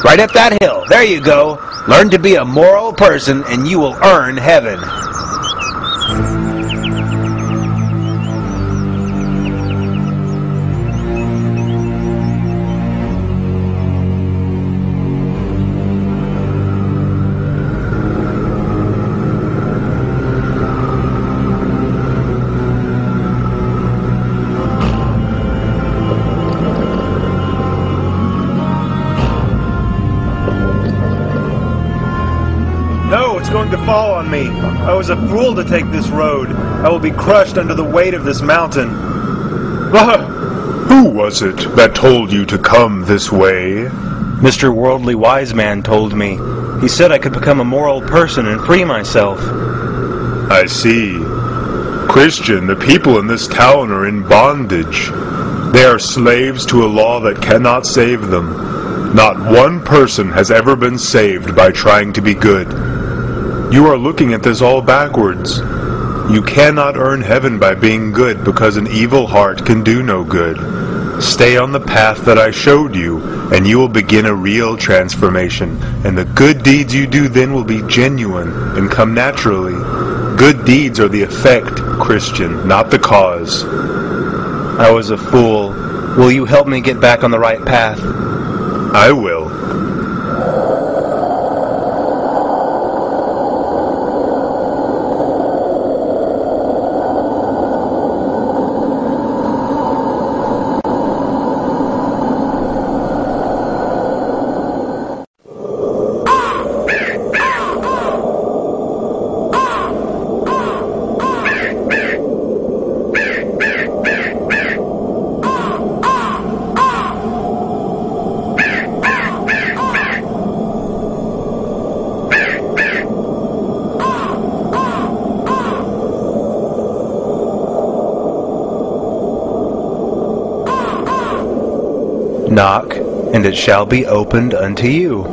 Right up that hill. There you go. Learn to be a moral person and you will earn heaven. Going to fall on me. I was a fool to take this road. I will be crushed under the weight of this mountain. Who was it that told you to come this way? Mr. Worldly Wise Man told me. He said I could become a moral person and free myself. I see. Christian, the people in this town are in bondage. They are slaves to a law that cannot save them. Not one person has ever been saved by trying to be good. You are looking at this all backwards. You cannot earn heaven by being good because an evil heart can do no good. Stay on the path that I showed you, and you will begin a real transformation, and the good deeds you do then will be genuine and come naturally. Good deeds are the effect, Christian, not the cause. I was a fool. Will you help me get back on the right path? I will. Knock, and it shall be opened unto you.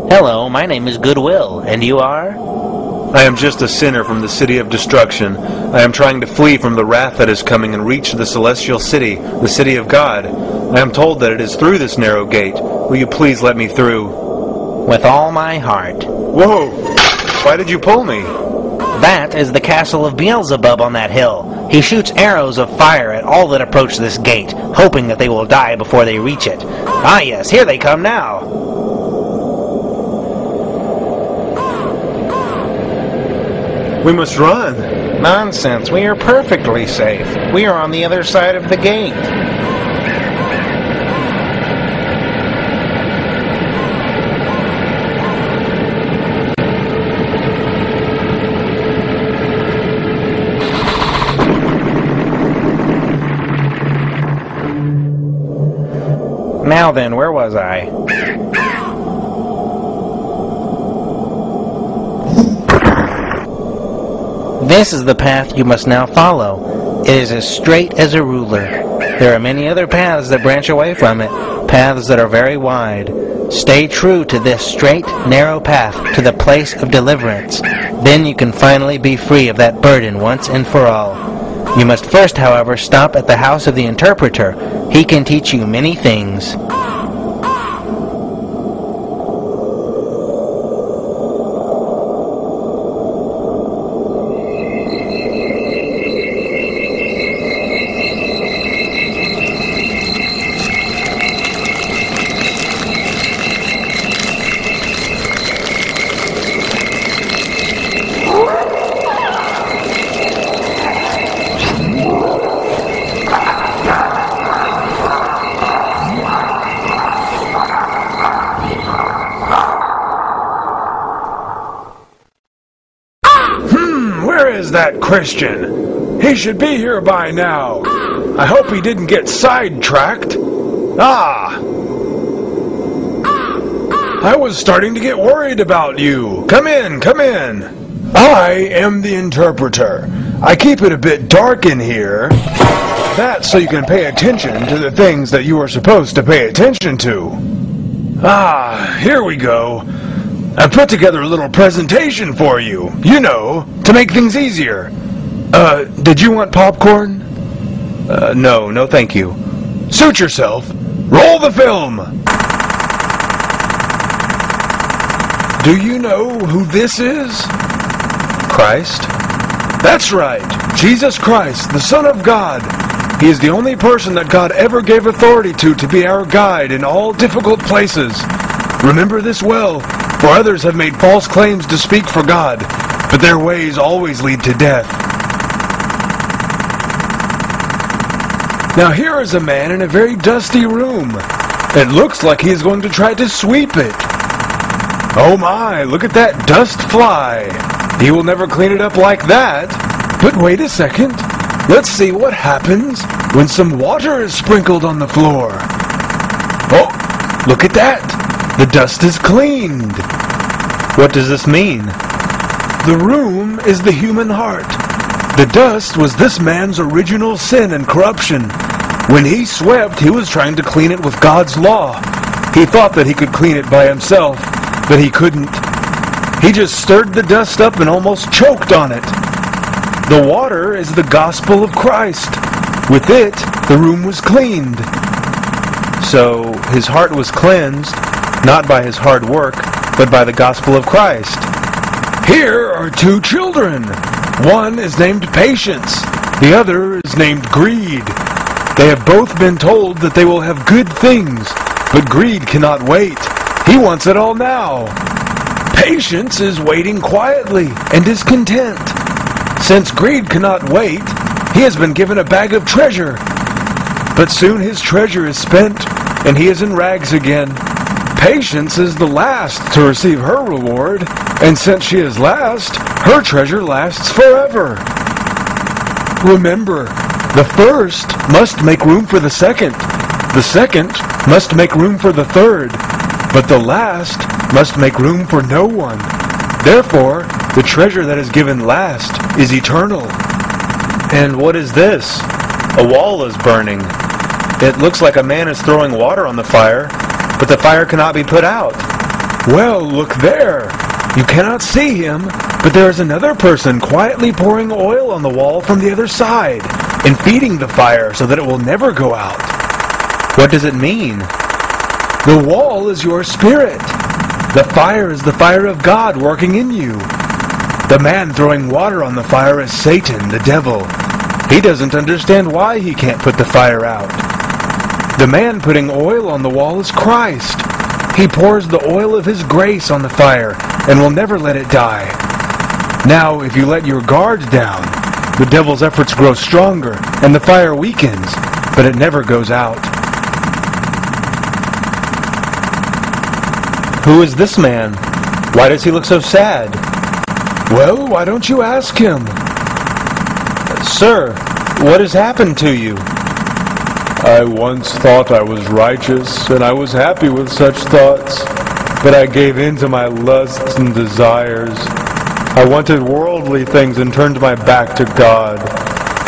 Hello, my name is Goodwill, and you are? I am just a sinner from the city of destruction. I am trying to flee from the wrath that is coming and reach the celestial city, the city of God. I am told that it is through this narrow gate. Will you please let me through? With all my heart. Whoa! Why did you pull me? That is the castle of Beelzebub on that hill. He shoots arrows of fire at all that approach this gate, hoping that they will die before they reach it. Ah yes, here they come now. We must run. Nonsense, we are perfectly safe. We are on the other side of the gate. Now then, where was I? This is the path you must now follow. It is as straight as a ruler. There are many other paths that branch away from it, paths that are very wide. Stay true to this straight, narrow path to the place of deliverance. Then you can finally be free of that burden once and for all. You must first, however, stop at the house of the interpreter. He can teach you many things. That Christian. He should be here by now. I hope he didn't get sidetracked. I was starting to get worried about you. Come in, come in. I am the interpreter. I keep it a bit dark in here. That's so you can pay attention to the things that you are supposed to pay attention to. Ah, here we go. I put together a little presentation for you, you know, to make things easier. Did you want popcorn? No, thank you. Suit yourself. Roll the film. Do you know who this is? Christ? That's right, Jesus Christ, the Son of God. He is the only person that God ever gave authority to be our guide in all difficult places. Remember this well, for others have made false claims to speak for God, but their ways always lead to death. Now here is a man in a very dusty room. It looks like he is going to try to sweep it. Oh my, look at that dust fly. He will never clean it up like that. But wait a second. Let's see what happens when some water is sprinkled on the floor. Oh, look at that. The dust is cleaned. What does this mean? The room is the human heart. The dust was this man's original sin and corruption. When he swept, he was trying to clean it with God's law. He thought that he could clean it by himself, but he couldn't. He just stirred the dust up and almost choked on it. The water is the gospel of Christ. With it, the room was cleaned. So his heart was cleansed, not by his hard work, but by the gospel of Christ. Here are two children. One is named Patience. The other is named Greed. They have both been told that they will have good things, but greed cannot wait. He wants it all now. Patience is waiting quietly and is content. Since greed cannot wait, he has been given a bag of treasure. But soon his treasure is spent, and he is in rags again. Patience is the last to receive her reward, and since she is last, her treasure lasts forever. Remember, the first must make room for the second must make room for the third, but the last must make room for no one. Therefore, the treasure that is given last is eternal. And what is this? A wall is burning. It looks like a man is throwing water on the fire, but the fire cannot be put out. Well, look there. You cannot see him, but there is another person quietly pouring oil on the wall from the other side and feeding the fire so that it will never go out. What does it mean? The wall is your spirit. The fire is the fire of God working in you. The man throwing water on the fire is Satan, the devil. He doesn't understand why he can't put the fire out. The man putting oil on the wall is Christ. He pours the oil of his grace on the fire and will never let it die. Now, if you let your guard down, the devil's efforts grow stronger and the fire weakens, but it never goes out. Who is this man? Why does he look so sad? Well, why don't you ask him? Sir, what has happened to you? I once thought I was righteous, and I was happy with such thoughts, but I gave in to my lusts and desires. I wanted worldly things and turned my back to God.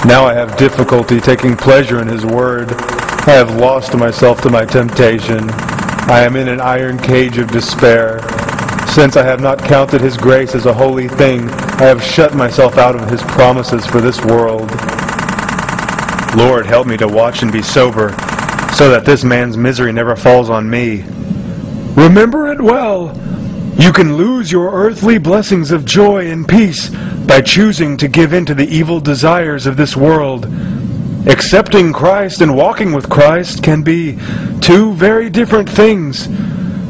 Now I have difficulty taking pleasure in His Word. I have lost myself to my temptation. I am in an iron cage of despair. Since I have not counted His grace as a holy thing, I have shut myself out of His promises for this world. Lord, help me to watch and be sober, so that this man's misery never falls on me. Remember it well. You can lose your earthly blessings of joy and peace by choosing to give in to the evil desires of this world. Accepting Christ and walking with Christ can be two very different things.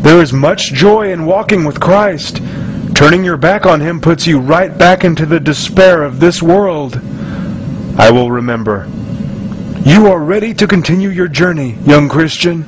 There is much joy in walking with Christ. Turning your back on Him puts you right back into the despair of this world. I will remember. You are ready to continue your journey, young Christian.